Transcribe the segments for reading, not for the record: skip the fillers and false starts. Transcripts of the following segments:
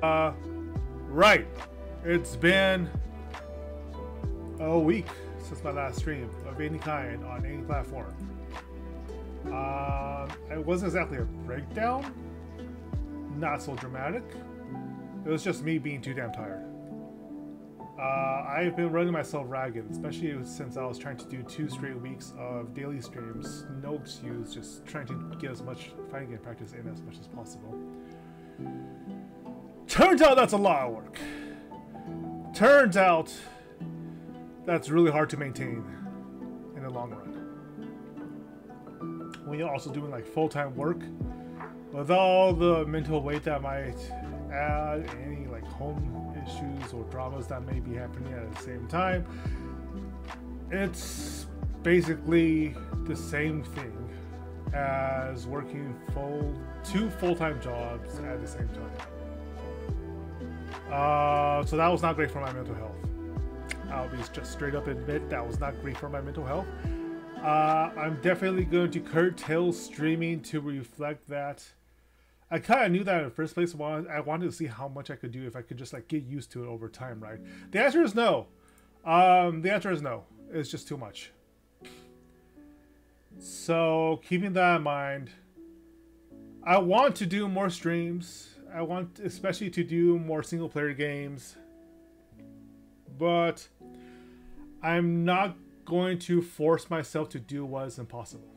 Right. It's been a week since my last stream of any kind on any platform. It wasn't exactly a breakdown. Not so dramatic. It was just me being too damn tired. I've been running myself ragged, especially since I was trying to do 2 straight weeks of daily streams. No excuse, just trying to get as much fighting game practice in as much as possible. Turns out that's a lot of work. Turns out that's really hard to maintain in the long run. When you're also doing like full-time work, with all the mental weight that might add, any like home issues or dramas that may be happening at the same time, it's basically the same thing as working 2 full-time jobs at the same time. So that was not great for my mental health. I'll be just straight up admit that was not great for my mental health. I'm definitely going to curtail streaming to reflect that. I kind of knew that in the first place. I wanted to see how much I could do if I could just like get used to it over time, right? The answer is no. The answer is no. It's just too much. So keeping that in mind, I want to do more streams. I want especially to do more single player games. But I'm not going to force myself to do what is impossible.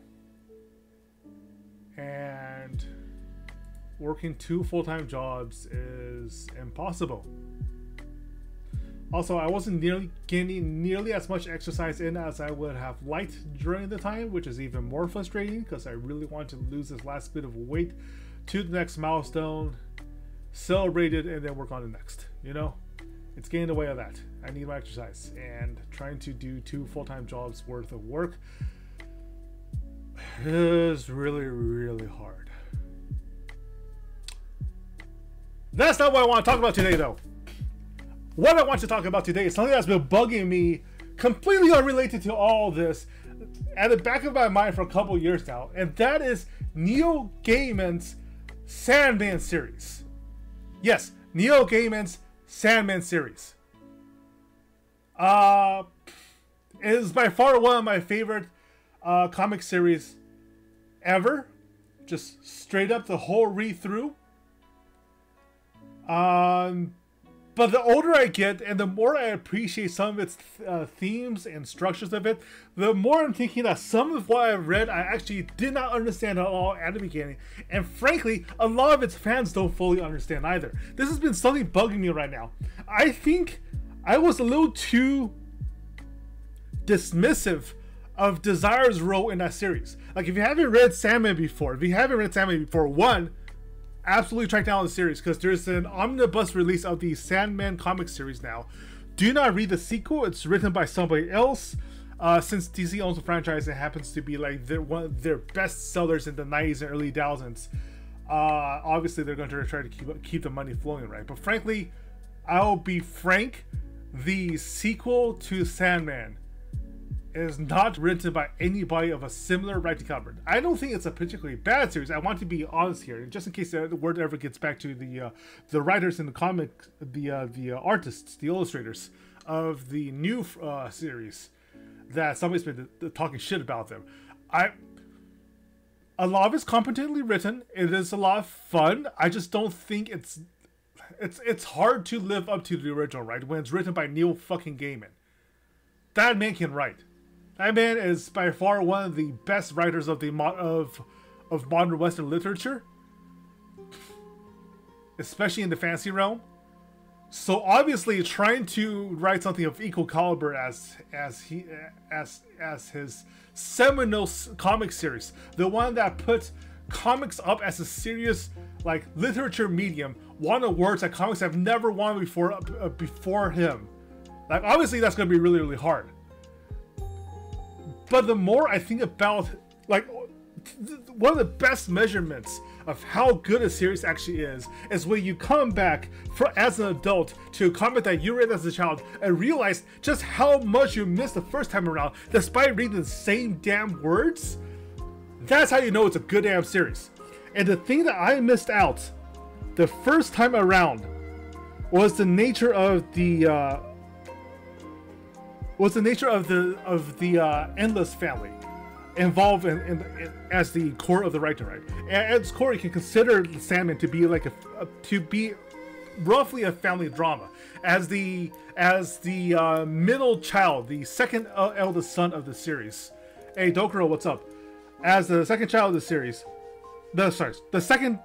And working 2 full-time jobs is impossible. Also, I wasn't getting nearly as much exercise in as I would have liked during the time, which is even more frustrating because I really want to lose this last bit of weight to the next milestone, celebrate it, and then work on the next. You know, it's getting in the way of that. I need my exercise, and trying to do 2 full-time jobs worth of work is really, really hard. That's not what I want to talk about today, though. What I want to talk about today is something that's been bugging me, completely unrelated to all this, at the back of my mind for a couple years now, and that is Neil Gaiman's Sandman series. Yes, Neil Gaiman's Sandman series. It is by far one of my favorite comic series ever. Just straight up the whole read through. But the older I get and the more I appreciate some of its themes and structures of it, the more I'm thinking that some of what I've read I actually did not understand at all at the beginning. And frankly, a lot of its fans don't fully understand either. This has been something bugging me right now. I think I was a little too dismissive of Desire's role in that series. Like, if you haven't read Sandman before, one, absolutely track down the series because there's an omnibus release of the Sandman comic series now. Do not read the sequel. It's written by somebody else. Since DC owns the franchise, it happens to be like one of their best sellers in the 90s and early 2000s. Obviously, they're going to try to keep the money flowing, right? But frankly, I'll be frank, the sequel to Sandman is not written by anybody of a similar writing caliber. I don't think it's a particularly bad series. I want to be honest here, just in case the word ever gets back to the writers in the comic, the artists, the illustrators of the new series, that somebody's been talking shit about them. A lot of it's competently written. It is a lot of fun. I just don't think it's hard to live up to the original, right? When it's written by Neil fucking Gaiman. That man can write. That man is by far one of the best writers of modern Western literature, especially in the fantasy realm. So obviously, trying to write something of equal caliber as his seminal comic series, the one that puts comics up as a serious like literature medium, won awards that comics have never won before him. Like, obviously, that's going to be really, really hard. But the more I think about, like, one of the best measurements of how good a series actually is when you come back as an adult to a comic that you read as a child and realize just how much you missed the first time around, despite reading the same damn words. That's how you know it's a good damn series. And the thing that I missed out the first time around was the nature of the endless family involved in as the core of the right to right. At its core, you can consider Sandman to be like to be roughly a family drama, as the middle child, the second eldest son of the series. Hey Dokuro, what's up? As the second child of the series, the second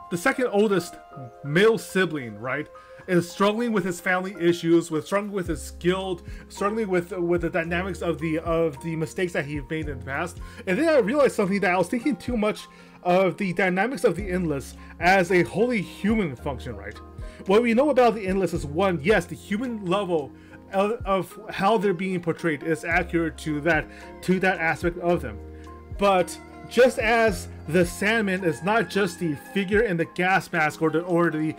oldest male sibling, right, is struggling with his family issues, struggling with his guilt, struggling with the dynamics of the mistakes that he made in the past. And then I realized something, that I was thinking too much of the dynamics of the endless as a wholly human function, right? What we know about the endless is, one, yes, the human level of how they're being portrayed is accurate to that aspect of them. But just as the Sandman is not just the figure in the gas mask or the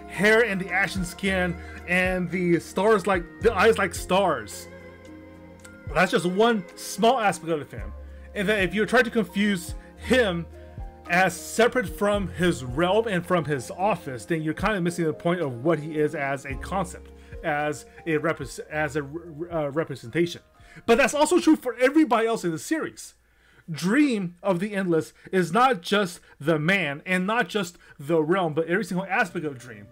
hair and the ashen skin and the stars, like the eyes like stars, that's just one small aspect of him. And that if you try to confuse him as separate from his realm and from his office, then you're kind of missing the point of what he is as a concept, as a representation. But that's also true for everybody else in the series. Dream of the Endless is not just the man and not just the realm, but every single aspect of Dream.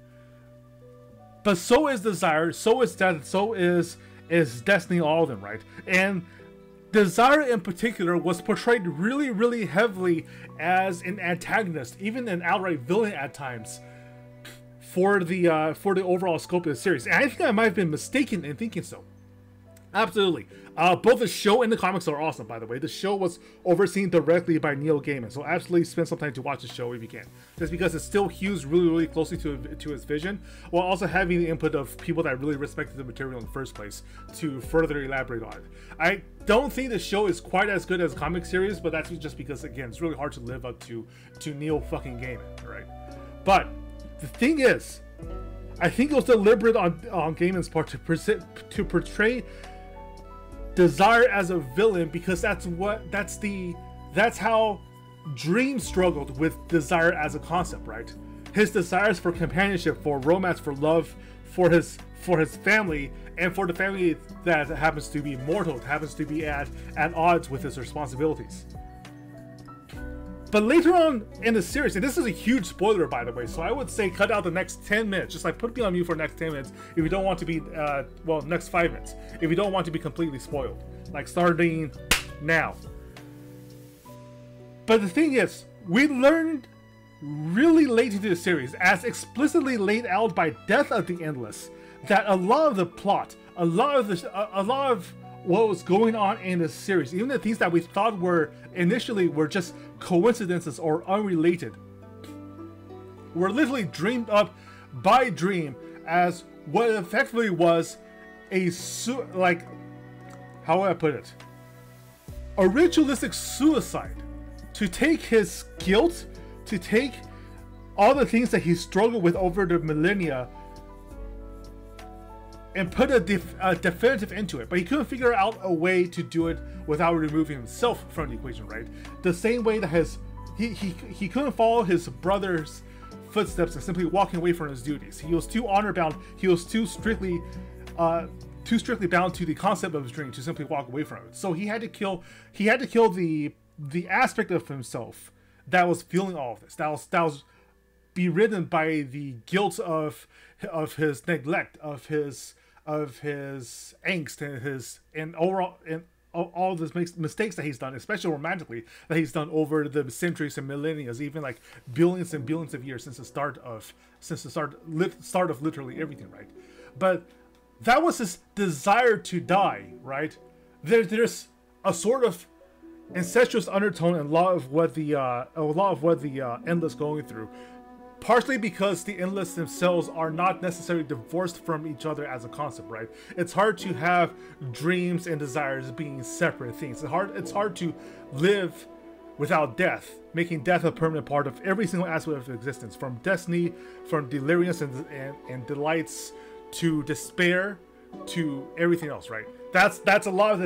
But so is Desire, so is Death, so is Destiny, all of them, right? And Desire in particular was portrayed really, really heavily as an antagonist, even an outright villain at times, for the overall scope of the series. And I think I might have been mistaken in thinking so. Absolutely. Both the show and the comics are awesome, by the way. The show was overseen directly by Neil Gaiman, so absolutely spend some time to watch the show if you can. Just because it still hews really, really closely to his vision, while also having the input of people that really respected the material in the first place to further elaborate on it. I don't think the show is quite as good as the comic series, but that's just because, again, it's really hard to live up to Neil fucking Gaiman, right? But the thing is, I think it was deliberate on Gaiman's part to portray Desire as a villain, because that's how Dream struggled with Desire as a concept, right? His desires for companionship, for romance, for love, for his family, and for the family that happens to be mortal, happens to be at odds with his responsibilities. But later on in the series, and this is a huge spoiler, by the way, so I would say cut out the next 10 minutes. Just like put me on mute for the next 10 minutes if you don't want to be, well, next 5 minutes. If you don't want to be completely spoiled. Like starting now. But the thing is, we learned really late into the series, as explicitly laid out by Death of the Endless, that a lot of the plot, a lot of what was going on in the series, even the things that we thought were just coincidences or unrelated, were literally dreamed up by Dream as what effectively was how would I put it? A ritualistic suicide, to take his guilt, to take all the things that he struggled with over the millennia and put a definitive into it, but he couldn't figure out a way to do it without removing himself from the equation, right? The same way that he couldn't follow his brother's footsteps and simply walking away from his duties. He was too honor bound. He was too strictly bound to the concept of his dream to simply walk away from it. So he had to kill the aspect of himself that was feeling all of this. That was beridden by the guilt of his neglect, of his angst, and all the mistakes that he's done, especially romantically, that he's done over the centuries and millennia, even like billions and billions of years since the start of literally everything, right? But that was his desire to die, right? There's a sort of incestuous undertone in a lot of what the Endless going through. Partially because the Endless themselves are not necessarily divorced from each other as a concept, right? It's hard to have dreams and desires being separate things. It's hard to live without death, making death a permanent part of every single aspect of existence, from destiny, from delirious and delights, to despair, to everything else, right? That's a lot of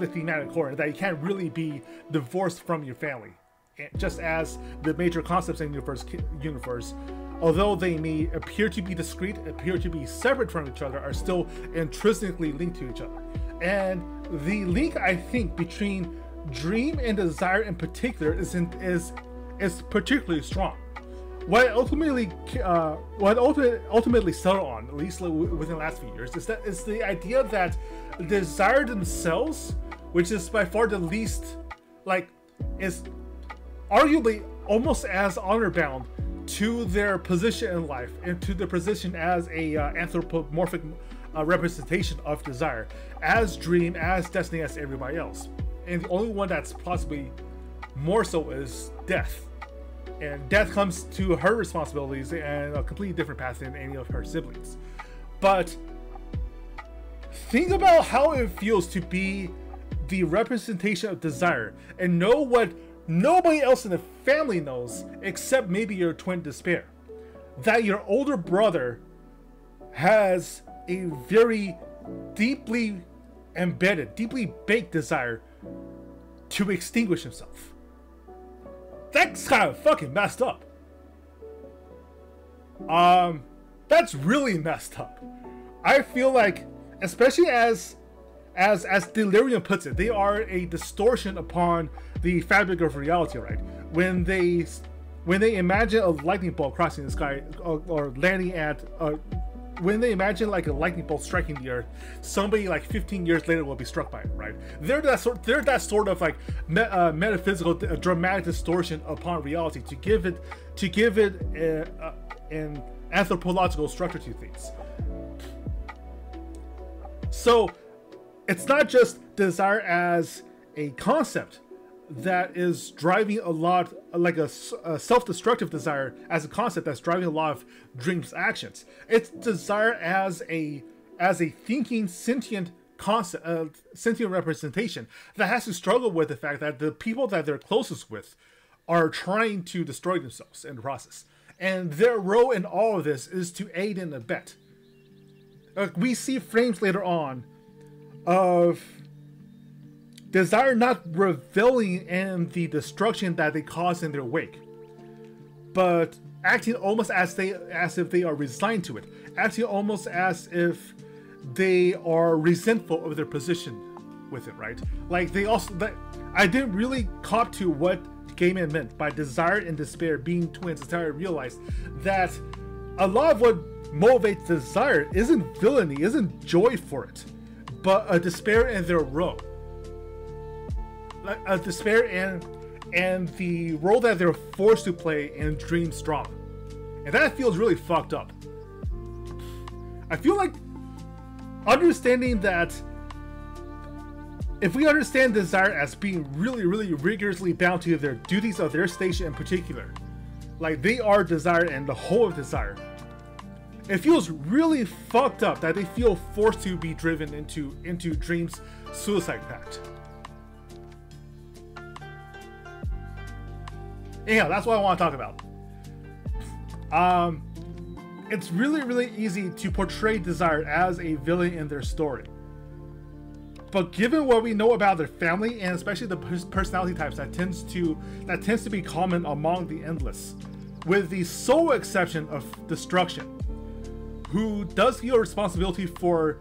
the thematic core, that you can't really be divorced from your family. Just as the major concepts in the universe although they may appear to be discrete, appear to be separate from each other, are still intrinsically linked to each other. And the link, I think, between dream and desire in particular is particularly strong. What ultimately settled on, at least within the last few years, is the idea that desire themselves, which is by far the least, like, is arguably almost as honor bound to their position in life and to their position as a anthropomorphic representation of desire, as dream, as destiny, as everybody else. And the only one that's possibly more so is death. And death comes to her responsibilities and a completely different path than any of her siblings. But think about how it feels to be the representation of desire and know what nobody else in the family knows except maybe your twin despair. That your older brother has a very deeply embedded, deeply baked desire to extinguish himself. That's kind of fucking messed up. That's really messed up. I feel like, especially as Delirium puts it, they are a distortion upon the fabric of reality, right? When they imagine a lightning bolt crossing the sky or landing at when they imagine like a lightning bolt striking the earth, somebody like 15 years later will be struck by it, right? They're that sort of like metaphysical, dramatic distortion upon reality to give it an anthropological structure to things. So it's not just desire as a concept that is driving a lot, like a self-destructive desire as a concept that's driving a lot of dreams' actions. It's desire as a thinking, sentient concept, sentient representation that has to struggle with the fact that the people that they're closest with are trying to destroy themselves in the process. And their role in all of this is to aid and abet. We see frames later on of desire not reveling in the destruction that they cause in their wake, but acting almost as if they are resigned to it, acting almost as if they are resentful of their position with it, right? Like I didn't really cop to what Gaiman meant by desire and despair being twins until I realized that a lot of what motivates desire isn't villainy, isn't joy for it, but a despair in their role. Like a despair and the role that they're forced to play in dreams drama. And that feels really fucked up. I feel like understanding that if we understand desire as being really, really rigorously bound to their duties of their station in particular, like they are desire and the whole of desire, it feels really fucked up that they feel forced to be driven into dreams' suicide pact. Anyhow, that's what I want to talk about. It's really, really easy to portray desire as a villain in their story. But given what we know about their family, and especially the personality types that tends to be common among the Endless, with the sole exception of Destruction, who does feel responsibility for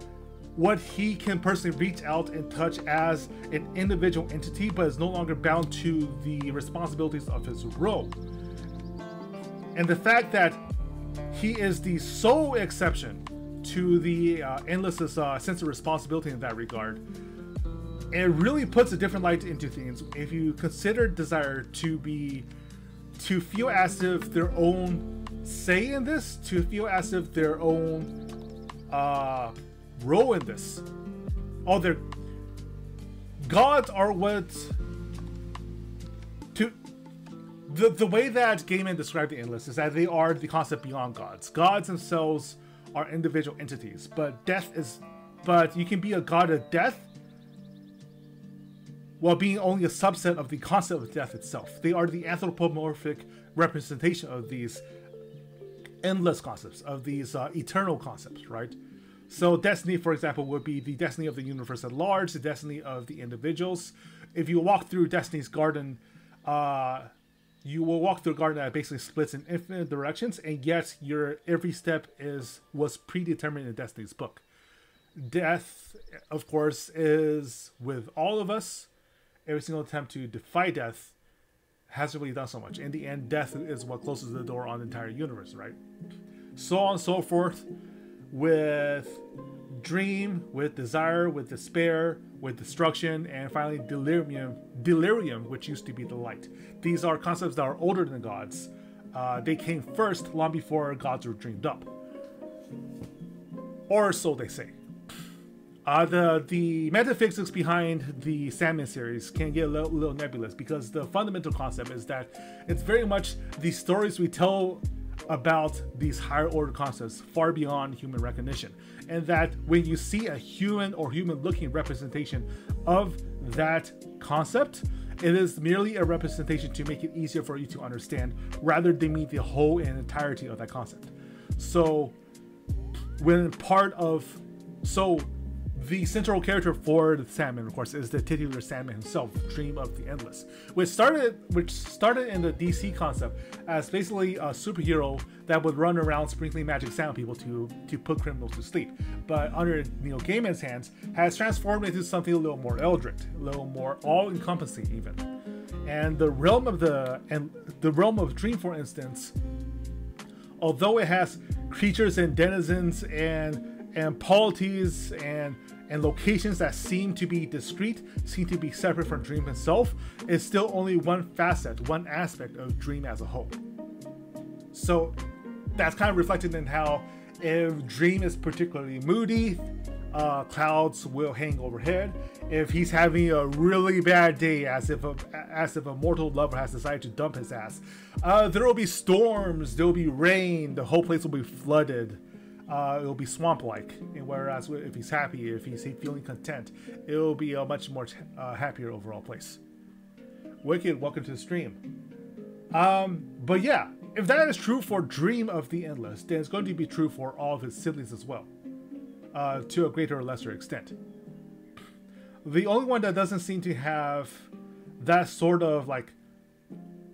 what he can personally reach out and touch as an individual entity, but is no longer bound to the responsibilities of his role. And the fact that he is the sole exception to the Endless's sense of responsibility in that regard, it really puts a different light into things if you consider desire to feel as if their own say in this, to feel as if their own role in this. Oh, their gods are what the way that Gaiman described the Endless is that they are the concept beyond gods. Gods themselves are individual entities, but you can be a god of death while being only a subset of the concept of death itself. They are the anthropomorphic representation of these endless concepts, of these eternal concepts, right? So destiny, for example, would be the destiny of the universe at large, the destiny of the individuals. If you walk through Destiny's Garden, you will walk through a garden that basically splits in infinite directions, and yet your every step was predetermined in Destiny's book. Death, of course, is with all of us. Every single attempt to defy death hasn't really done so much. In the end, death is what closes the door on the entire universe, right? So on and so forth, with dream, with desire, with despair, with destruction, and finally delirium, which used to be the light. These are concepts that are older than the gods. They came first, long before gods were dreamed up. Or so they say. The metaphysics behind the Sandman series can get a little nebulous, because the fundamental concept is that it's very much the stories we tell about these higher order concepts far beyond human recognition, and that when you see a human or human looking representation of that concept, it is merely a representation to make it easier for you to understand, rather than meet the whole and entirety of that concept. So the central character for the Sandman, of course, is the titular Sandman himself, Dream of the Endless, which started in the DC concept as basically a superhero that would run around sprinkling magic sand on people to put criminals to sleep. But under Neil Gaiman's hands, has transformed into something a little more eldritch, a little more all-encompassing even. And the realm of Dream, for instance, although it has creatures and denizens and polities and locations that seem to be discrete, seem to be separate from Dream himself, is still only one facet, one aspect of Dream as a whole. So that's kind of reflected in how, if Dream is particularly moody, clouds will hang overhead. If he's having a really bad day, as if a mortal lover has decided to dump his ass, there will be storms, there will be rain, the whole place will be flooded. It'll be swamp-like, and whereas if he's happy, if he's feeling content, it'll be a much more happier overall place. Wicked, welcome to the stream. But yeah, if that is true for Dream of the Endless, then it's going to be true for all of his siblings as well, to a greater or lesser extent. The only one that doesn't seem to have that sort of like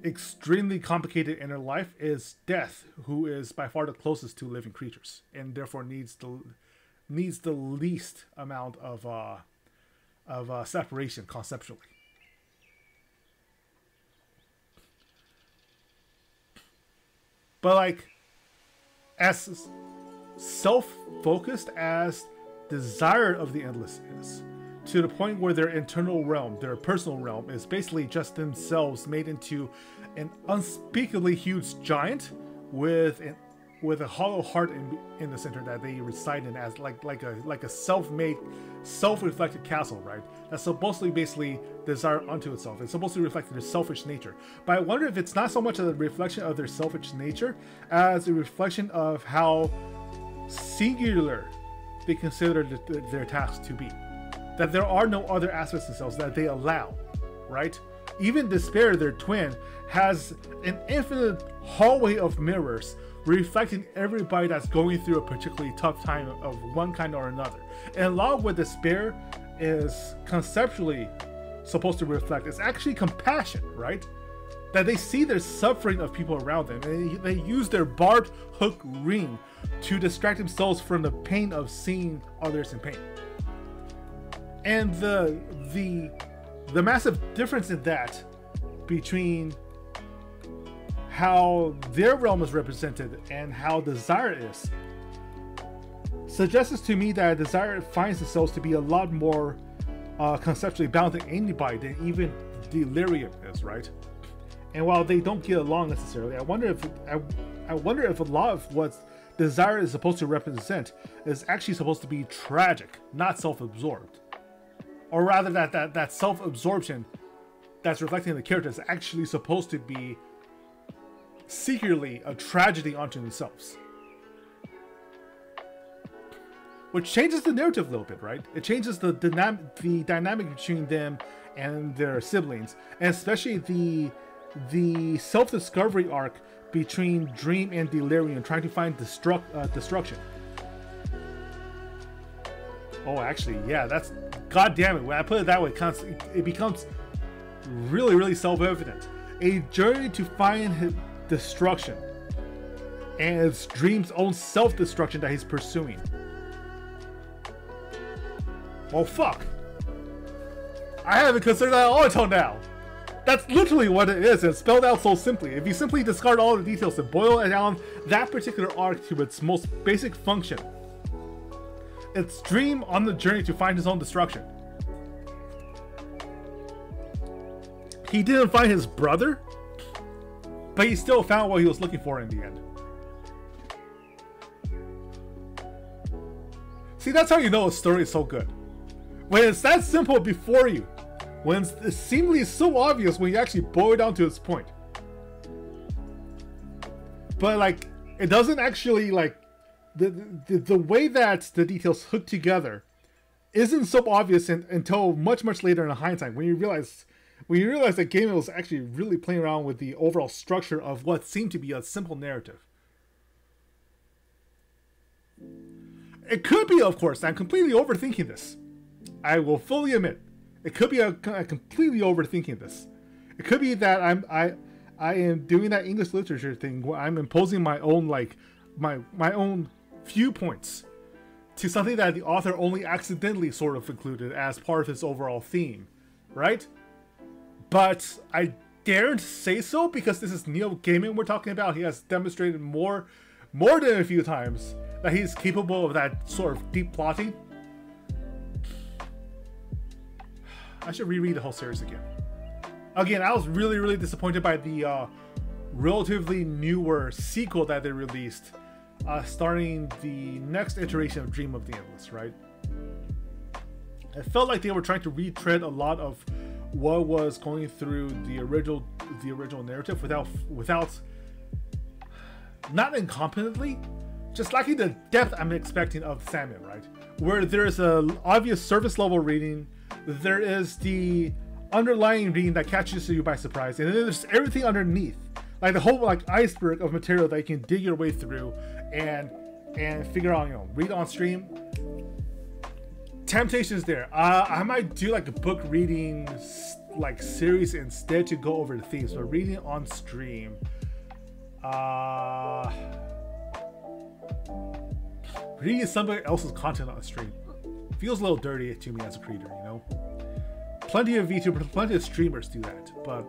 extremely complicated inner life is Death, who is by far the closest to living creatures, and therefore needs the least amount of separation conceptually. But like, as self-focused as Desire of the Endless is, to the point where their internal realm, their personal realm, is basically just themselves made into an unspeakably huge giant with a hollow heart in the center that they reside in, as like a self-made, self-reflected castle, right? That's supposed to basically desire unto itself. It's supposed to reflect their selfish nature. But I wonder if it's not so much a reflection of their selfish nature as a reflection of how singular they consider their task to be. That there are no other aspects of themselves that they allow, right? Even Despair, their twin, has an infinite hallway of mirrors reflecting everybody that's going through a particularly tough time of one kind or another. And along with Despair is conceptually supposed to reflect is actually compassion, right? That they see their suffering of people around them, and they use their barbed hook ring to distract themselves from the pain of seeing others in pain. And the massive difference in that between how their realm is represented and how Desire is suggests to me that Desire finds themselves to be a lot more conceptually bound to anybody than even Delirium is, right? And while they don't get along necessarily, I wonder if a lot of what Desire is supposed to represent is actually supposed to be tragic, not self-absorbed. Or rather, that self-absorption that's reflecting in the character is actually supposed to be secretly a tragedy unto themselves. Which changes the narrative a little bit, right? It changes the dynamic between them and their siblings, and especially the self-discovery arc between Dream and Delirium, trying to find destruction. Oh, actually, yeah, that's... God damn it, when I put it that way, it becomes really, really self-evident. a journey to find his destruction, and it's Dream's own self-destruction that he's pursuing. Well, fuck. I haven't considered that at all until now. That's literally what it is, and it's spelled out so simply. If you simply discard all the details and boil it down that particular arc to its most basic function, it's Dream on the journey to find his own destruction. He didn't find his brother, but he still found what he was looking for in the end. See, that's how you know a story is so good. When it's that simple before you. When it's seemingly so obvious when you actually boil it down to its point. But like, it doesn't actually like, the way that the details hook together isn't so obvious until much later in hindsight, when you realize that Game was actually really playing around with the overall structure of what seemed to be a simple narrative. It could be, of course, I'm completely overthinking this. I will fully admit, it could be a completely overthinking this. It could be that I am doing that English literature thing where I'm imposing my own my own viewpoints to something that the author only accidentally sort of included as part of his overall theme, right? But I daren't say so because this is Neil Gaiman we're talking about. He has demonstrated more than a few times that he's capable of that sort of deep plotting. I should reread the whole series again. Again, I was really disappointed by the relatively newer sequel that they released, starting the next iteration of Dream of the Endless, right? It felt like they were trying to retread a lot of what was going through the original narrative without not incompetently, just lacking the depth I'm expecting of Sandman, right? Where there's an obvious surface level reading, there is the underlying reading that catches you by surprise, and then there's everything underneath, like the whole like iceberg of material that you can dig your way through and figure out, you know, read on stream. Temptation's there. I might do like a book reading like series instead to go over the themes, but reading on stream, reading somebody else's content on stream feels a little dirty to me as a creator, you know? Plenty of VTubers, plenty of streamers do that, but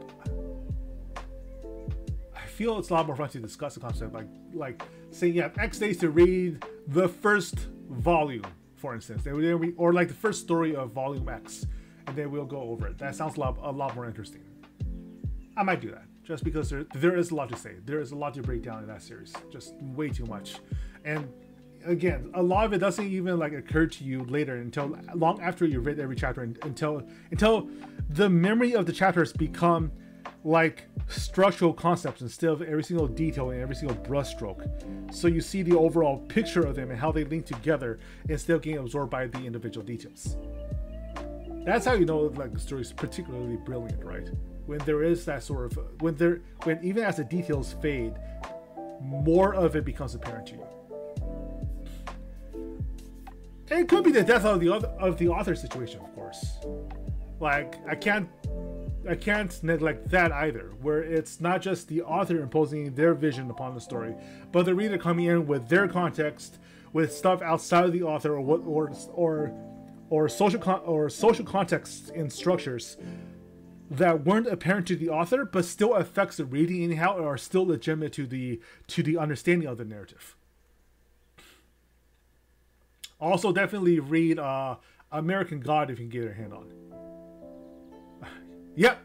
I feel it's a lot more fun to discuss the concept, like saying you have X days to read the first volume, for instance, or like the first story of volume X, and then we'll go over it. That sounds a lot more interesting. I might do that, just because there is a lot to say. There is a lot to break down in that series, just way too much. And again, a lot of it doesn't even like occur to you later until long after you've read every chapter, until the memory of the chapters become like structural concepts instead of every single detail and every single brushstroke. So you see the overall picture of them and how they link together instead of getting absorbed by the individual details. That's how you know like the story is particularly brilliant, right? When there is that sort of when even as the details fade, more of it becomes apparent to you. And it could be the death of the author situation, of course. Like I can't neglect that either, where it's not just the author imposing their vision upon the story, but the reader coming in with their context, with stuff outside of the author, or social context in structures that weren't apparent to the author, but still affects the reading anyhow, or are still legitimate to the understanding of the narrative. Also, definitely read American God if you can get your hand on. Yep.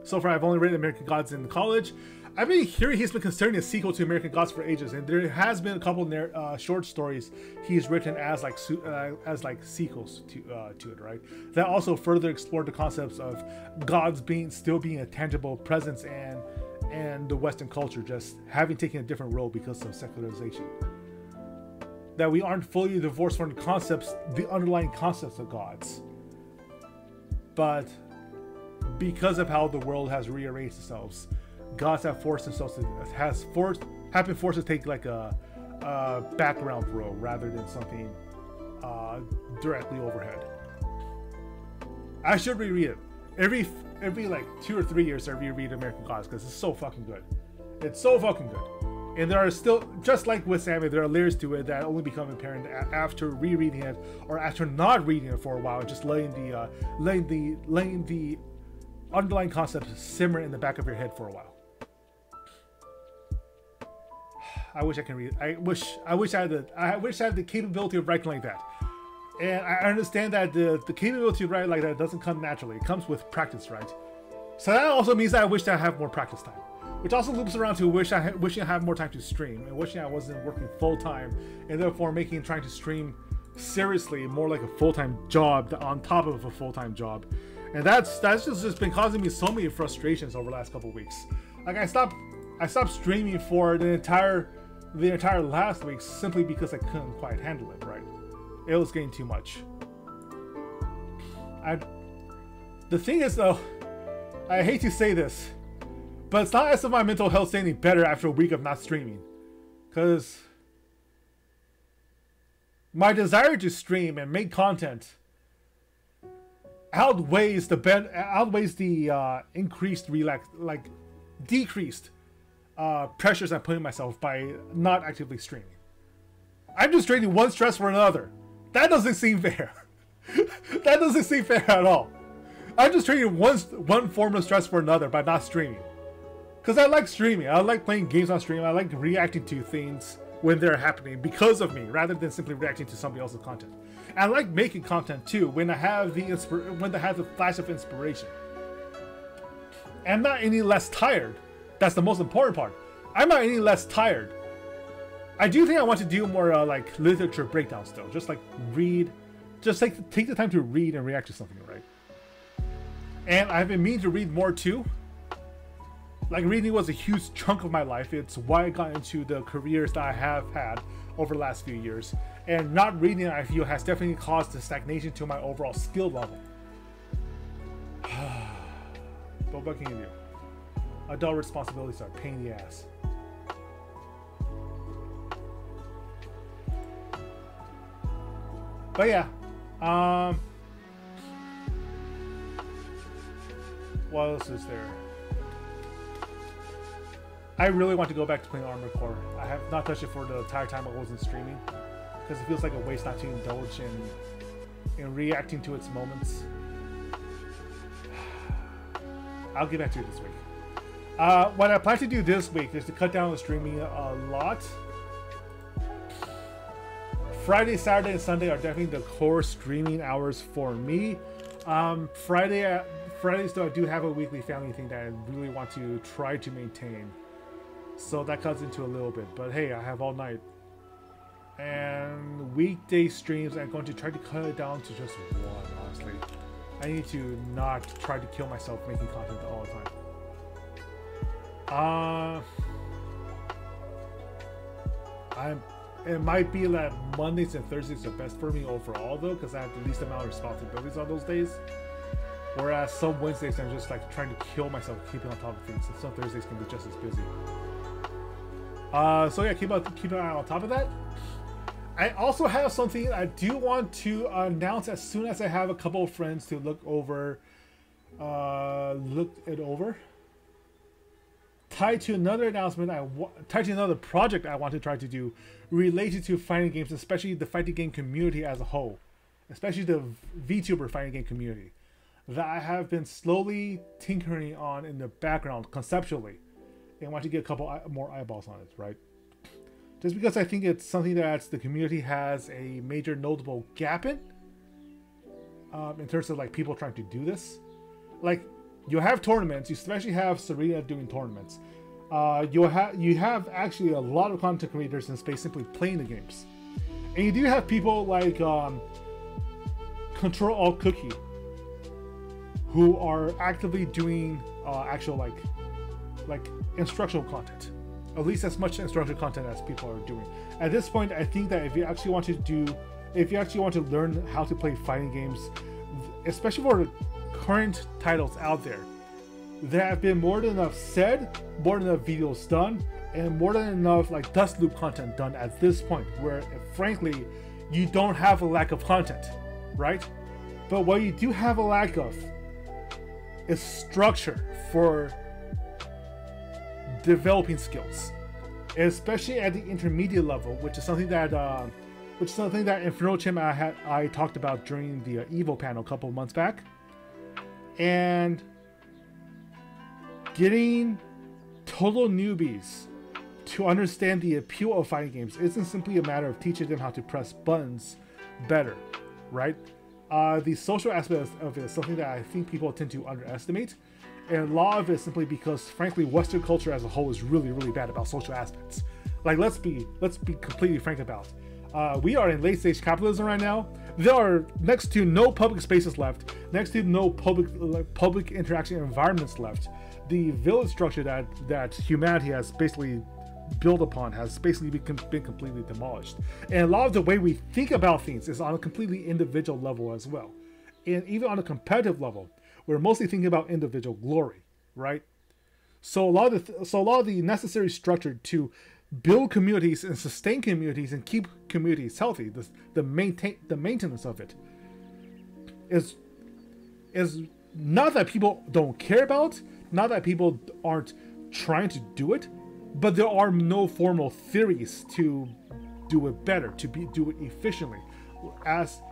So far, I've only read American Gods in college. I've been hearing he's been considering a sequel to American Gods for ages, and there has been a couple short stories he's written as like sequels to it, right? That also further explored the concepts of gods still being a tangible presence and the Western culture just having taken a different role because of secularization. That we aren't fully divorced from the underlying concepts of gods, but because of how the world has rearranged themselves, gods have been forced to take like a background role rather than something directly overhead. I should reread it. every like 2 or 3 years I reread American Gods because it's so fucking good. It's so fucking good. And there are still, just like with Sammy, there are layers to it that only become apparent after rereading it or after not reading it for a while and just letting the underlying concepts simmer in the back of your head for a while. I wish I can read. I wish I had the capability of writing like that. And I understand that the capability to write like that doesn't come naturally. It comes with practice, right? So that also means that I wish that I have more practice time. Which also loops around to wishing I had more time to stream and wishing I wasn't working full time and therefore making trying to stream seriously more like a full-time job on top of a full-time job. And that's just been causing me so many frustrations over the last couple of weeks. Like I stopped streaming for the entire last week simply because I couldn't quite handle it, right? It was getting too much. The thing is though, I hate to say this, but it's not as if my mental health's any better after a week of not streaming. Because my desire to stream and make content outweighs the decreased pressures I'm putting myself by not actively streaming. I'm just trading one stress for another. That doesn't seem fair. That doesn't seem fair at all. I'm just trading one form of stress for another by not streaming. Because I like streaming. I like playing games on stream. I like reacting to things when they're happening because of me, rather than simply reacting to somebody else's content. And I like making content too when I have the flash of inspiration. And I'm not any less tired. That's the most important part. I'm not any less tired. I do think I want to do more like literature breakdowns though. Just like read, just like take the time to read and react to something, right? And I've been meaning to read more too. Like reading was a huge chunk of my life. It's why I got into the careers that I have had over the last few years. And not reading, I feel, has definitely caused a stagnation to my overall skill level. But what can you do? Adult responsibilities are a pain in the ass. But yeah, what else is there? I really want to go back to playing Armored Core. I have not touched it for the entire time I wasn't streaming because it feels like a waste not to indulge in reacting to its moments. I'll get back to it this week. What I plan to do this week is to cut down on streaming a lot. Friday, Saturday, and Sunday are definitely the core streaming hours for me. Fridays though, I do have a weekly family thing that I really want to try to maintain. So that cuts into a little bit, but hey, I have all night. And weekday streams, I'm going to try to cut it down to just one, honestly. I need to not try to kill myself making content all the time. It might be that Mondays and Thursdays are best for me overall though, because I have the least amount of responsibilities on those days. Whereas some Wednesdays I'm just like trying to kill myself keeping on top of things, and some Thursdays can be just as busy. So yeah, keep an eye on top of that. I also have something I do want to announce as soon as I have a couple of friends to look it over. Tied to another announcement, tied to another project I want to try to do related to fighting games, especially the fighting game community as a whole, especially the VTuber fighting game community, that I have been slowly tinkering on in the background conceptually, and want to get a couple more eyeballs on it, right? Just because I think it's something that the community has a major notable gap in terms of like people trying to do this. Like, you have tournaments, you especially have Serena doing tournaments. You have actually a lot of content creators in space simply playing the games. And you do have people like Control Alt Cookie, who are actively doing actual like instructional content, at least as much instructional content as people are doing. At this point, I think that if you actually want to learn how to play fighting games, especially for the current titles out there, there have been more than enough said, more than enough videos done, and more than enough like dust loop content done at this point, where frankly you don't have a lack of content, right? But what you do have a lack of is structure for developing skills, especially at the intermediate level, which is something that Inferno Chim I talked about during the Evo panel a couple of months back. And getting total newbies to understand the appeal of fighting games isn't simply a matter of teaching them how to press buttons better, right? The social aspect of it is something that I think people tend to underestimate. And a lot of it is simply because, frankly, Western culture as a whole is really, really bad about social aspects. Like, let's be completely frank about it. We are in late stage capitalism right now. There are next to no public spaces left, next to no public interaction environments left. The village structure that humanity has basically built upon has basically been completely demolished. And a lot of the way we think about things is on a completely individual level as well. And even on a competitive level, we're mostly thinking about individual glory, right? So a lot of the necessary structure to build communities and sustain communities and keep communities healthy, the maintenance of it is not that people don't care about, not that people aren't trying to do it, but there are no formal theories to do it better, do it efficiently, as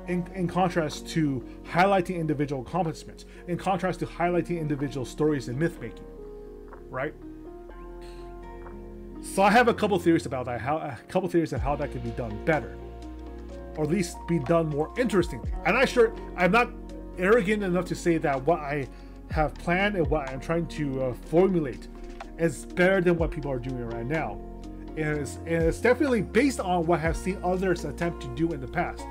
in contrast to highlighting individual accomplishments, in contrast to highlighting individual stories and myth making, right? So I have a couple theories about that, a couple theories of how that could be done better, or at least be done more interestingly. And I'm not arrogant enough to say that what I have planned and what I'm trying to formulate is better than what people are doing right now. And it's definitely based on what I've seen others attempt to do in the past.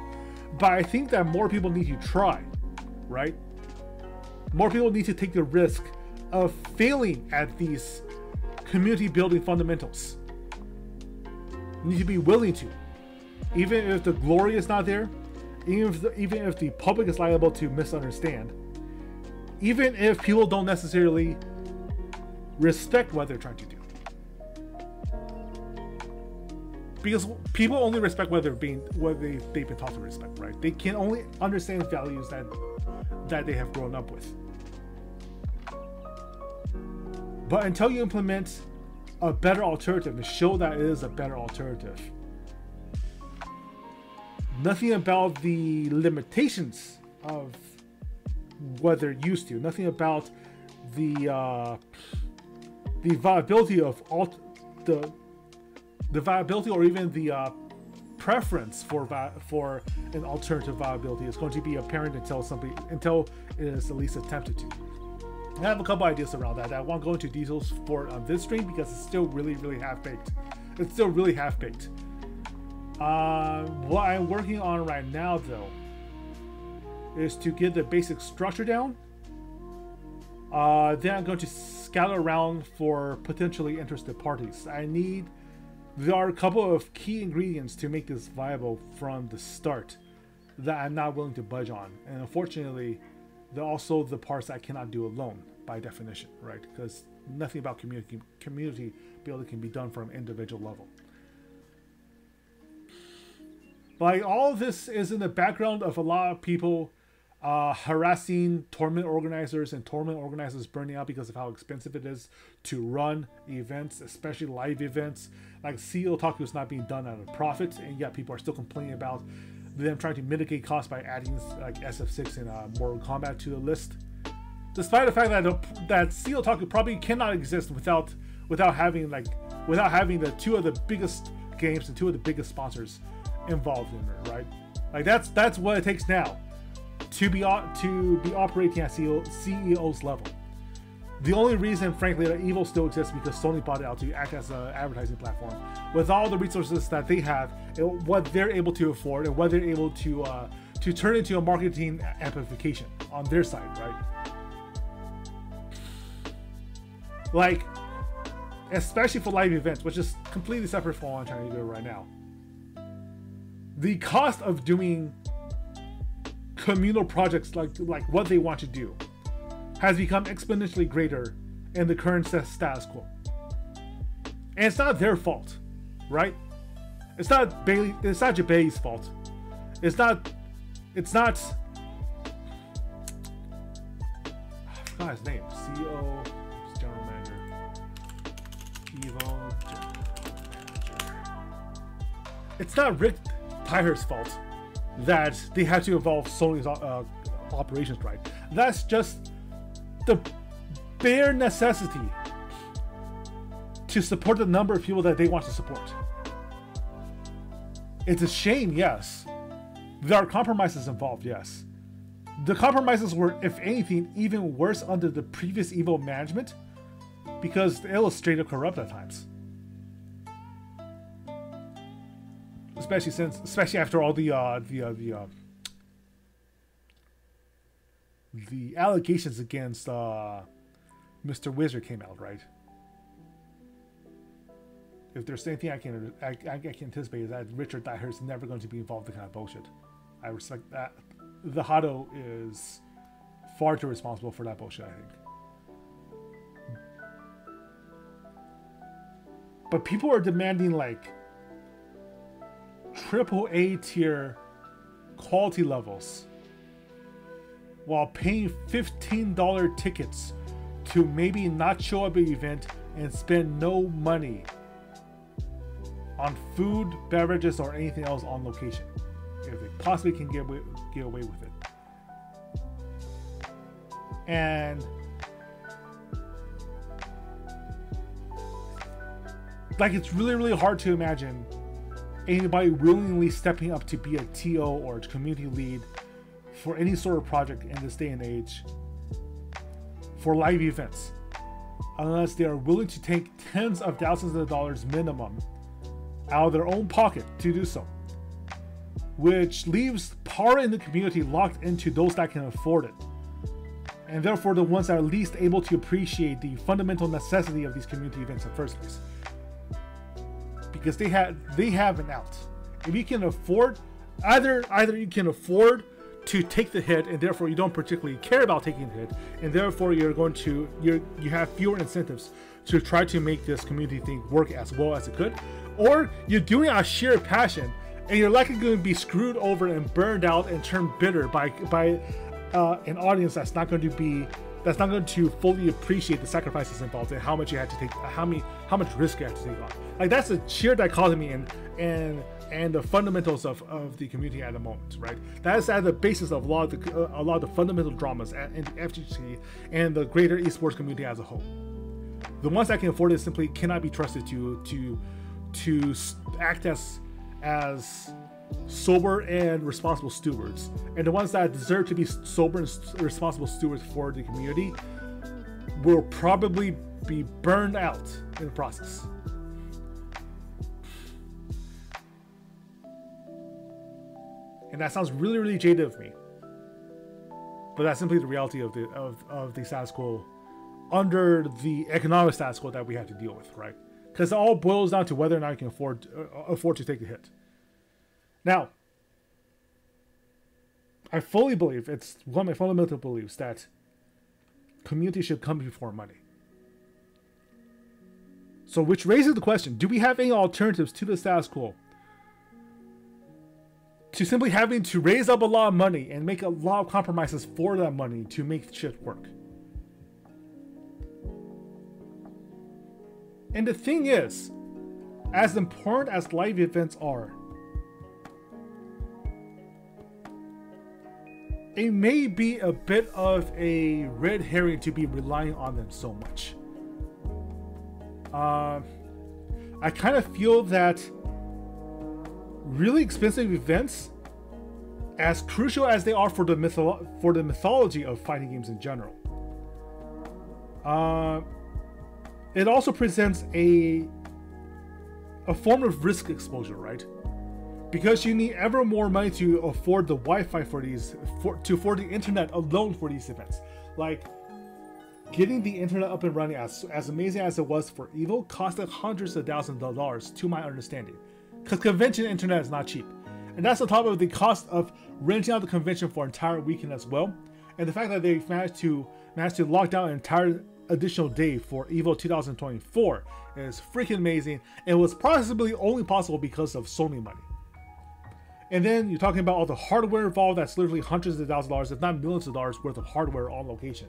But I think that more people need to try, right? More people need to take the risk of failing at these community building fundamentals. You need to be willing to. Even if the glory is not there, even if the public is liable to misunderstand, even if people don't necessarily respect what they're trying to do. Because people only respect what they've been taught to respect, right? They can only understand values that they have grown up with. But until you implement a better alternative and show that it is a better alternative, nothing about the limitations of what they're used to, nothing about the viability of the viability or even the preference for an alternative viability is going to be apparent until it is at least attempted to. I have a couple ideas around that. I won't go into details for it on this stream because it's still really, really half-baked. It's still really half-baked. What I'm working on right now, though, is to get the basic structure down. Then I'm going to scout around for potentially interested parties. There are a couple of key ingredients to make this viable from the start that I'm not willing to budge on. And unfortunately, they're also the parts that I cannot do alone by definition, right? Because nothing about community building can be done from an individual level. Like, all of this is in the background of a lot of people harassing tournament organizers and tournament organizers burning out because of how expensive it is to run events, especially live events. Like, CEO Otaku is not being done at a profit, and yet people are still complaining about them trying to mitigate costs by adding like SF6 and Mortal Kombat to the list, despite the fact that CEO Otaku probably cannot exist without having the two of the biggest games and two of the biggest sponsors involved in it, right? Like, that's what it takes now to be operating at CEO's level. The only reason, frankly, that Evo still exists because Sony bought it out to act as an advertising platform. With all the resources that they have, and what they're able to afford, and what they're able to turn into a marketing amplification on their side, right? Like, especially for live events, which is completely separate from what I'm trying to do right now. The cost of doing communal projects like what they want to do has become exponentially greater in the current status quo. And it's not their fault, right? It's not Jabei's fault. It's not forgot his name. CEO, General Manager. Evo General Manager. It's not Rick Tyler's fault that they had to involve Sony's operations, right? That's just the bare necessity to support the number of people that they want to support. It's a shame, yes. There are compromises involved, yes. The compromises were, if anything, even worse under the previous Evo management because it was straight up corrupt at times. Especially after all the allegations against Mr. Wizard came out, right? If there's anything I can anticipate is that Richard Dyer is never going to be involved in that kind of bullshit. I respect that. The Hado is far too responsible for that bullshit, I think. But people are demanding like AAA tier quality levels while paying $15 tickets to maybe not show up at the event and spend no money on food, beverages, or anything else on location, if they possibly can get away with it. And like, it's really hard to imagine anybody willingly stepping up to be a TO or a community lead for any sort of project in this day and age for live events, unless they are willing to take tens of thousands of dollars minimum out of their own pocket to do so, which leaves power in the community locked into those that can afford it, and therefore the ones that are least able to appreciate the fundamental necessity of these community events in the first place, because they have an out. If you can afford, either you can afford to take the hit and therefore you don't particularly care about taking the hit, and therefore you have fewer incentives to try to make this community thing work as well as it could, or you're doing it out of sheer passion and you're likely going to be screwed over and burned out and turned bitter by an audience that's not going to fully appreciate the sacrifices involved and how much you had to take, how much risk you had to take on. Like, that's a sheer dichotomy and the fundamentals of the community at the moment, right? That is at the basis of a lot of the fundamental dramas in the FGC and the greater esports community as a whole. The ones that can afford it simply cannot be trusted to act as sober and responsible stewards, and the ones that deserve to be sober and responsible stewards for the community will probably be burned out in the process. And that sounds really jaded of me, but that's simply the reality of the status quo under the economic status quo that we have to deal with, right? Because it all boils down to whether or not you can afford to take the hit. Now, I fully believe, it's one of my fundamental beliefs, that community should come before money. So, which raises the question, do we have any alternatives to the status quo? To simply having to raise up a lot of money and make a lot of compromises for that money to make shit work. And the thing is, as important as live events are, it may be a bit of a red herring to be relying on them so much. I kind of feel that really expensive events, as crucial as they are for the mythology of fighting games in general, it also presents a form of risk exposure, right? Because you need ever more money to afford the Wi-Fi to afford the internet alone for these events. Like, getting the internet up and running, as amazing as it was for Evo, costed hundreds of thousands of dollars, to my understanding. Because convention internet is not cheap. And that's on top of the cost of renting out the convention for an entire weekend as well. And the fact that they managed to lock down an entire additional day for Evo 2024 is freaking amazing. And it was possibly only possible because of Sony money. And then you're talking about all the hardware involved. That's literally hundreds of thousands of dollars, if not millions of dollars worth of hardware on location.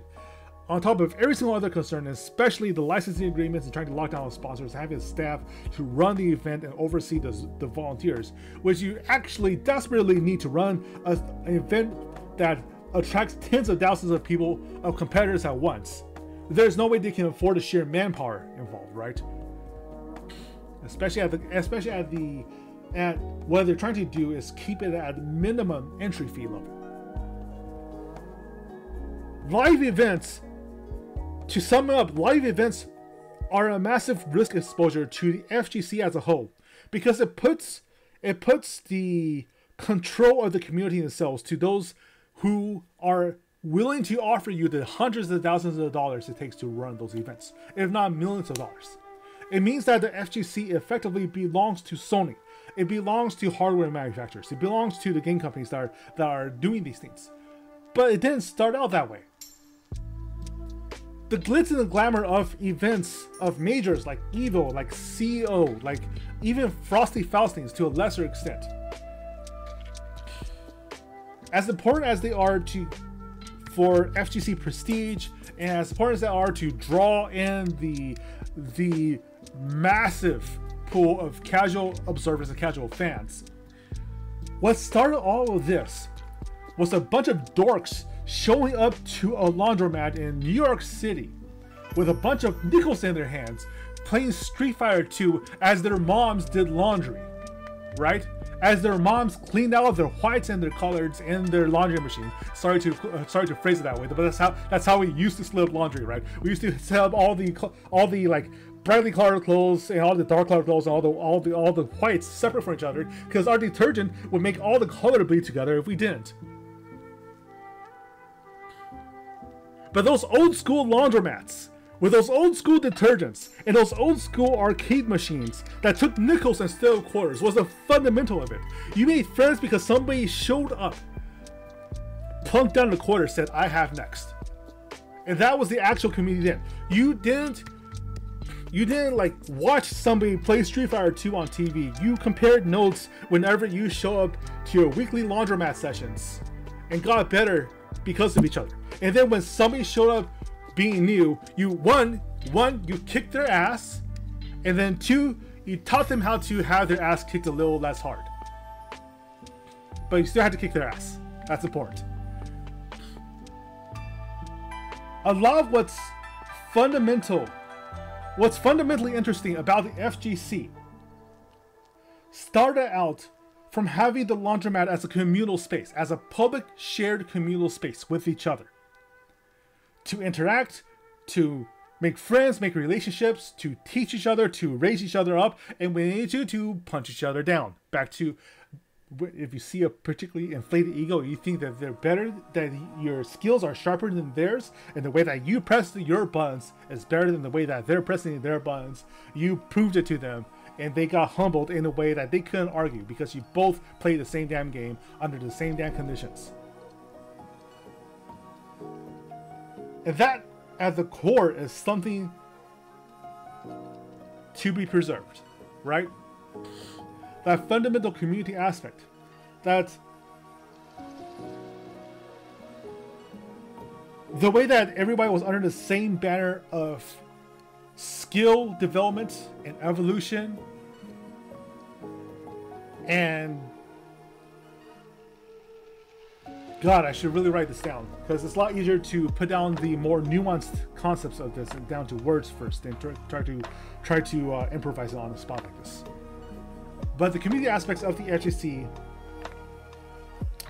On top of every single other concern, especially the licensing agreements and trying to lock down the sponsors, having staff to run the event and oversee the volunteers, which you actually desperately need to run an event that attracts tens of thousands of people, of competitors at once. There's no way they can afford the sheer manpower involved, right? Especially at what they're trying to do is keep it at minimum entry fee level. Live events, to sum up, live events are a massive risk exposure to the FGC as a whole, because it puts the control of the community themselves to those who are willing to offer you the hundreds of thousands of dollars it takes to run those events, if not millions of dollars. It means that the FGC effectively belongs to Sony. It belongs to hardware manufacturers. It belongs to the game companies that are doing these things. But it didn't start out that way. The glitz and the glamour of events, of majors like EVO, like CEO, like even Frosty Faustings to a lesser extent, as important as they are for FGC prestige, and as important as they are to draw in the massive pool of casual observers and casual fans, what started all of this was a bunch of dorks showing up to a laundromat in New York City with a bunch of nickels in their hands, playing Street Fighter 2 as their moms did laundry, right? As their moms cleaned out their whites and their colors in their laundry machine. Sorry to phrase it that way, but that's how we used to split up laundry, right? We used to set up all the like brightly colored clothes and all the dark colored clothes and all the whites separate from each other, because our detergent would make all the color bleed together if we didn't. But those old school laundromats, with those old school detergents and those old school arcade machines that took nickels instead of quarters, was the fundamental of it. You made friends because somebody showed up, plunked down the quarter, said, "I have next." And that was the actual community then. You didn't like watch somebody play Street Fighter 2 on TV. You compared notes whenever you show up to your weekly laundromat sessions and got better because of each other. And then when somebody showed up being new, you you kicked their ass, and then two, you taught them how to have their ass kicked a little less hard. But you still had to kick their ass. That's important. A lot of what's fundamentally interesting about the FGC started out from having the laundromat as a communal space, as a public shared communal space with each other. To interact, to make friends, make relationships, to teach each other, to raise each other up, and when you need to punch each other down. Back to, if you see a particularly inflated ego, you think that they're better, that your skills are sharper than theirs, and the way that you press your buttons is better than the way that they're pressing their buttons. You proved it to them, and they got humbled in a way that they couldn't argue, because you both played the same damn game under the same damn conditions. And that, at the core, is something to be preserved, right? That fundamental community aspect. That the way that everybody was under the same banner of skill development and evolution, and God, I should really write this down, because it's a lot easier to put down the more nuanced concepts of this and down to words first, than try to improvise it on the spot like this. But the community aspects of the FGC,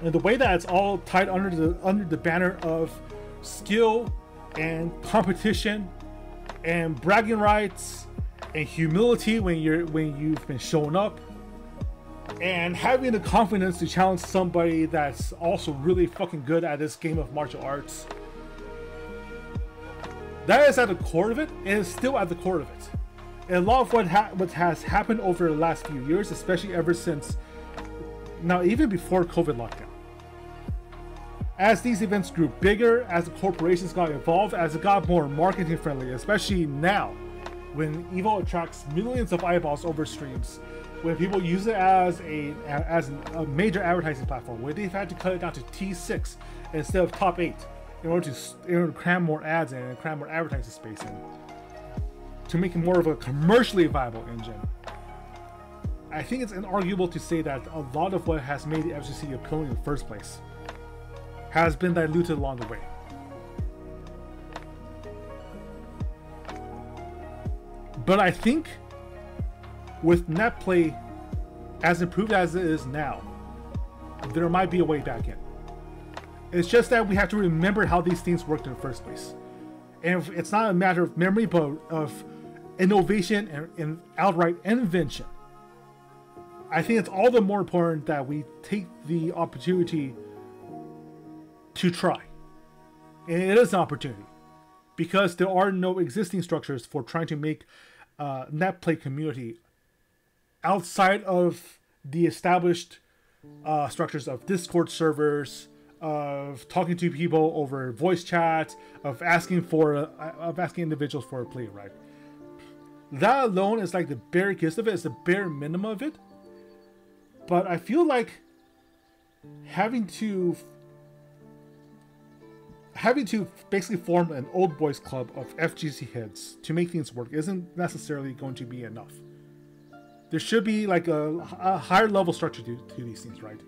and the way that it's all tied under the banner of skill and competition and bragging rights and humility when you've been showing up, and having the confidence to challenge somebody that's also really fucking good at this game of martial arts. That is at the core of it, and it's still at the core of it. And a lot of what has happened over the last few years, especially ever since, now even before COVID lockdown, as these events grew bigger, as the corporations got involved, as it got more marketing friendly, especially now, when EVO attracts millions of eyeballs over streams, when people use it as a major advertising platform, where they've had to cut it down to T6 instead of top 8, in order to cram more ads in and cram more advertising space in, to make it more of a commercially viable engine. I think it's inarguable to say that a lot of what has made the FGC appealing in the first place has been diluted along the way. But I think with NetPlay as improved as it is now, there might be a way back in. It's just that we have to remember how these things worked in the first place. And it's not a matter of memory, but of innovation and outright invention. I think it's all the more important that we take the opportunity to try. And it is an opportunity, because there are no existing structures for trying to make NetPlay community outside of the established structures of Discord servers, of talking to people over voice chat, of asking individuals for a play, right? That alone is like the bare gist of it. It's the bare minimum of it. But I feel like having to basically form an old boys club of FGC heads to make things work isn't necessarily going to be enough. There should be like a higher level structure to these things, right?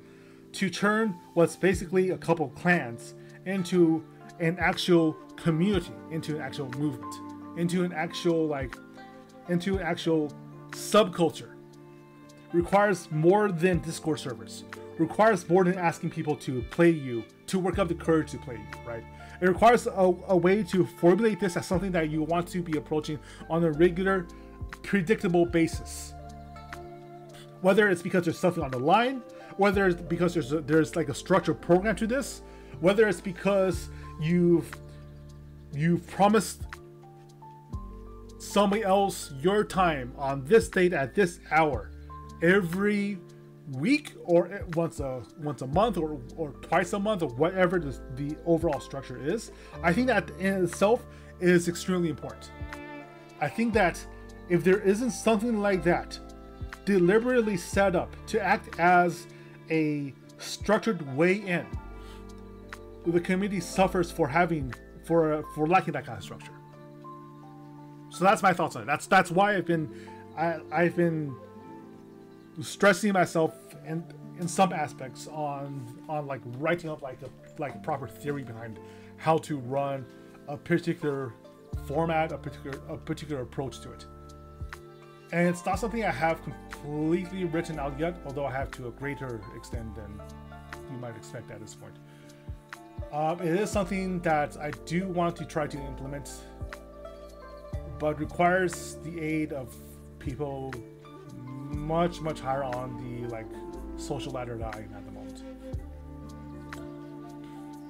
To turn what's basically a couple of clans into an actual community, into an actual movement, into an actual subculture. Requires more than Discord servers. Requires more than asking people to play you, to work up the courage to play you, right? It requires a way to formulate this as something that you want to be approaching on a regular, predictable basis. Whether it's because there's something on the line, whether it's because there's like a structured program to this, whether it's because you've promised somebody else your time on this date at this hour every week, or once a month, or twice a month, or whatever the overall structure is. I think that in itself is extremely important. I think that if there isn't something like that deliberately set up to act as a structured way in, the community suffers for lacking that kind of structure. So that's my thoughts on it. That's why I've been stressing myself in some aspects on like writing up like a proper theory behind how to run a particular format, a particular approach to it. And it's not something I have completely written out yet, although I have to a greater extent than you might expect at this point. It is something that I do want to try to implement, but requires the aid of people much higher on the like social ladder that I am at the moment.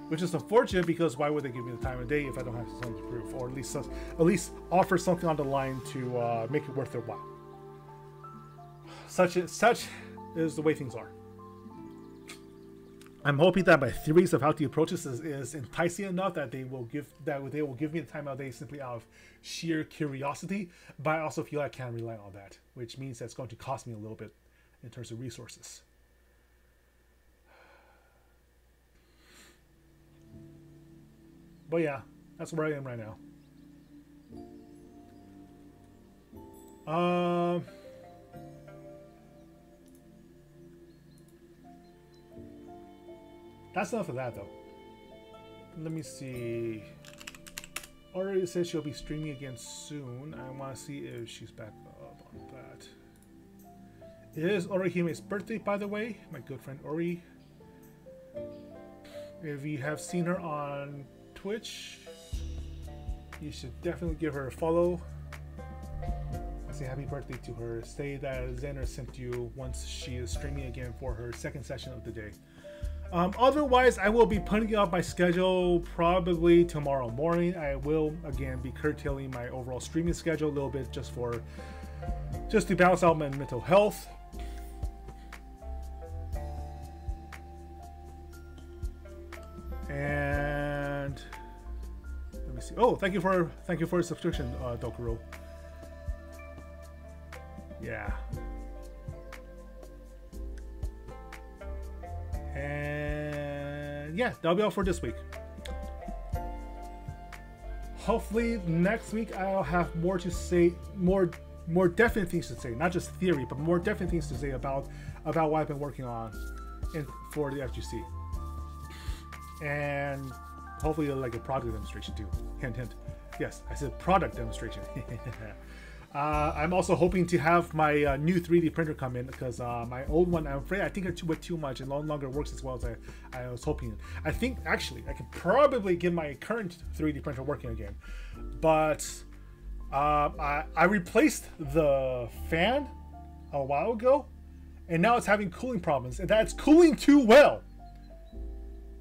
Which is unfortunate, because why would they give me the time of day if I don't have something to prove, or at least offer something on the line to make it worth their while. Such is the way things are. I'm hoping that my theories of how to approach this is enticing enough that they will give me the time of day simply out of sheer curiosity. But I also feel I can't rely on that, which means that's going to cost me a little bit in terms of resources. But yeah, that's where I am right now. That's enough of that, though. Let me see. Already said she'll be streaming again soon. I want to see if she's back up on that. It is Orihime's birthday, by the way. My good friend Ori. If you have seen her on Twitch, you should definitely give her a follow. Say happy birthday to her. Say that Xander sent you once she is streaming again for her second session of the day. Otherwise, I will be putting up my schedule probably tomorrow morning. I will again be curtailing my overall streaming schedule a little bit just to balance out my mental health. And let me see. Oh, thank you for the subscription, Dokuro. Yeah. And yeah, that'll be all for this week. hopefully next week I'll have more to say, more definite things to say, not just theory, but more definite things to say about what I've been working on for the FGC, and hopefully like a product demonstration too. Hint, hint. Yes, I said product demonstration. I'm also hoping to have my new 3D printer come in, because my old one, I'm afraid, I think it went too much and no longer works as well as I was hoping. I think actually I could probably get my current 3D printer working again, but I replaced the fan a while ago, and now it's having cooling problems, and that's cooling too well.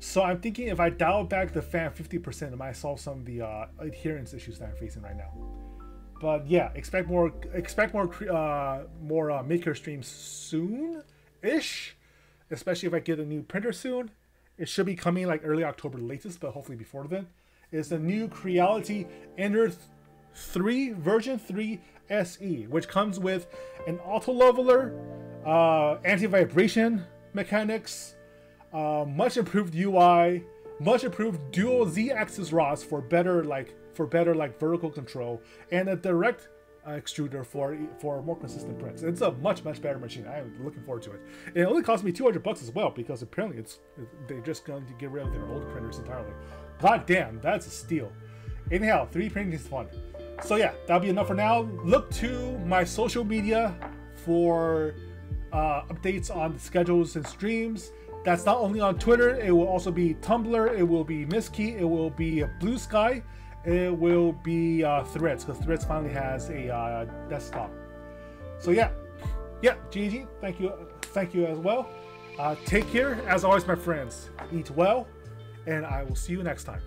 So I'm thinking if I dial back the fan 50%, it might solve some of the adherence issues that I'm facing right now. But yeah, expect more maker streams soon-ish, especially if I get a new printer soon. It should be coming like early October latest, but hopefully before then. It's the new Creality Ender 3 version 3 SE, which comes with an auto leveler, anti-vibration mechanics, much improved UI, much improved dual Z-axis rods for better vertical control, and a direct extruder for more consistent prints. It's a much better machine. I am looking forward to it. It only cost me $200 as well, because apparently they're just going to get rid of their old printers entirely. God damn, that's a steal. Anyhow, 3D printing is fun. So yeah, that'll be enough for now. Look to my social media for updates on the schedules and streams. That's not only on Twitter, it will also be Tumblr, it will be Misskey, it will be Blue Sky, it will be Threads, because Threads finally has a desktop. So yeah, GG, thank you as well. Take care, as always, my friends. Eat well, and I will see you next time.